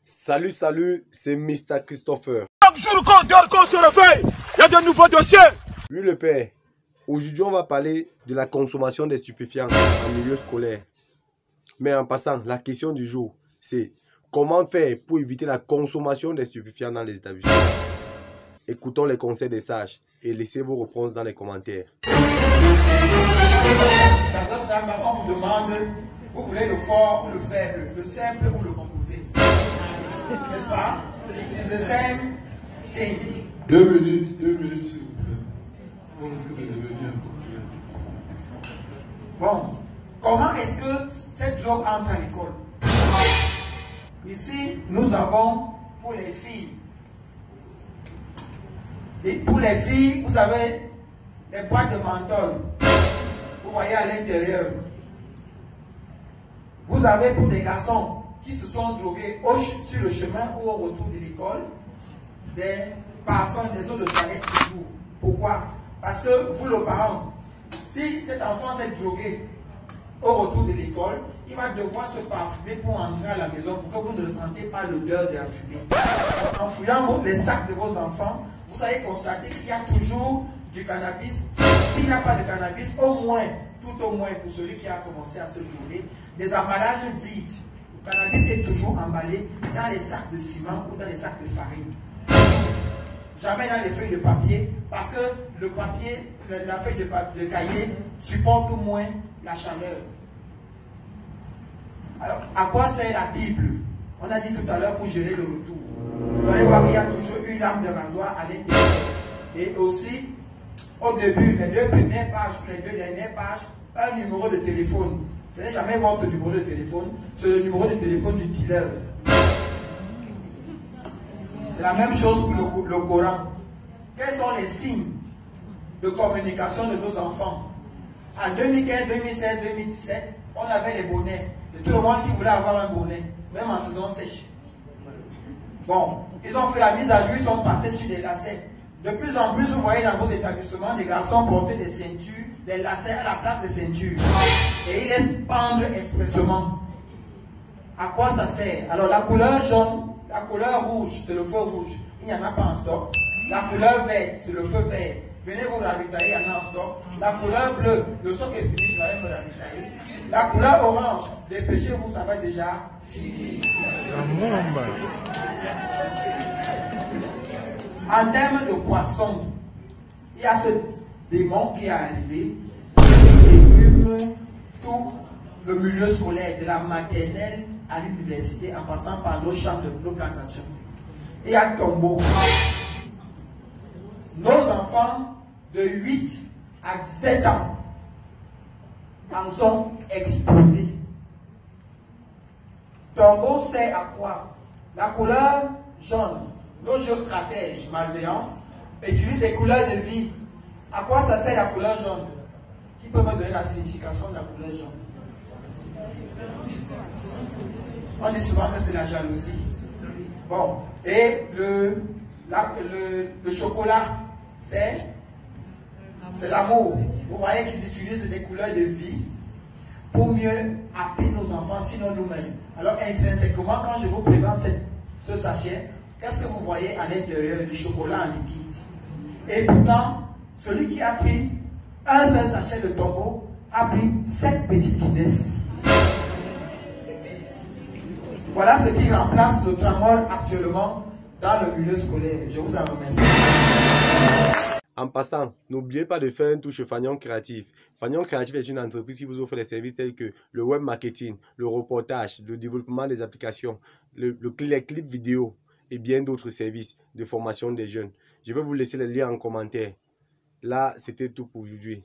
Salut, c'est Mr. Christopher. Chaque jour qu'on se réveille, il y a de nouveaux dossiers. Oui, le père. Aujourd'hui, on va parler de la consommation des stupéfiants en milieu scolaire. Mais en passant, la question du jour, c'est comment faire pour éviter la consommation des stupéfiants dans les établissements? Écoutons les conseils des sages et laissez vos réponses dans les commentaires. Dans un stade, on vous demande, vous voulez le fort ou le faible, le simple ou le composé. N'est-ce pas? It's the same thing. 2 minutes, s'il vous plaît. On risque de devenir un peu clair. Bon, comment est-ce que cette drogue entre à l'école? Ici, nous avons pour les filles. Et pour les filles, vous avez des boîtes de menthol. Vous voyez à l'intérieur. Vous avez pour les garçons qui se sont drogués sur le chemin ou au retour de l'école, des parfums, des eaux de toilette toujours. Pourquoi? Parce que vous, le parent, si cet enfant s'est drogué au retour de l'école, il va devoir se parfumer pour entrer à la maison pour que vous ne sentez pas l'odeur de la fumée. En fouillant les sacs de vos enfants, vous allez constater qu'il y a toujours du cannabis. S'il n'y a pas de cannabis, au moins, tout au moins pour celui qui a commencé à se droguer, des emballages vides. Le cannabis est toujours emballé dans les sacs de ciment ou dans les sacs de farine. Jamais dans les feuilles de papier, parce que le papier, la feuille de cahier supporte au moins la chaleur. Alors, à quoi sert la Bible? On a dit tout à l'heure pour gérer le retour. Vous allez voir qu'il y a toujours une lame de rasoir à l'intérieur. Et aussi, au début, les 2 premières pages, les 2 dernières pages, un numéro de téléphone. Ce n'est jamais votre numéro de téléphone, c'est le numéro de téléphone du dealer. C'est la même chose pour le Coran. Quels sont les signes de communication de nos enfants? En 2015, 2016, 2017, on avait les bonnets. C'est tout le monde qui voulait avoir un bonnet, même en saison sèche. Bon, ils ont fait la mise à jour, ils sont passés sur des lacets. De plus en plus, vous voyez dans vos établissements, des garçons porter des ceintures, des lacets à la place des ceintures. Et ils laissent pendre expressément. À quoi ça sert? Alors la couleur jaune, la couleur rouge, c'est le feu rouge. Il n'y en a pas en stock. La couleur verte, c'est le feu vert. Venez vous ravitailler, il y en a en stock. La couleur bleue, le stock est fini, je vais me ravitailler. La couleur orange, dépêchez-vous, ça va déjà finir. En termes de poissons, il y a ce démon qui est arrivé, qui écume tout le milieu scolaire, de la maternelle à l'université, en passant par nos champs de nos plantations. Il y a Tombeau. Nos enfants de 8 à 17 ans en sont exposés. Tombeau sert à quoi? La couleur jaune. Nos géostratèges malveillants utilisent des couleurs de vie. À quoi ça sert la couleur jaune? Qui peut me donner la signification de la couleur jaune? On dit souvent que c'est la jalousie. Bon, et le chocolat, c'est l'amour. Vous voyez qu'ils utilisent des couleurs de vie pour mieux appeler nos enfants, sinon nous-mêmes. Alors intrinsèquement, quand je vous présente ce sachet, qu'est-ce que vous voyez à l'intérieur du chocolat en liquide? Et pourtant, celui qui a pris un seul sachet de Tombeau a pris 7 petites finesses. Voilà ce qui remplace le tramol actuellement dans le milieu scolaire. Je vous en remercie. En passant, n'oubliez pas de faire une touche Fagnon Créatif. Fagnon Créatif est une entreprise qui vous offre des services tels que le web marketing, le reportage, le développement des applications, les clips vidéo et bien d'autres services de formation des jeunes. Je vais vous laisser les liens en commentaire. Là, c'était tout pour aujourd'hui.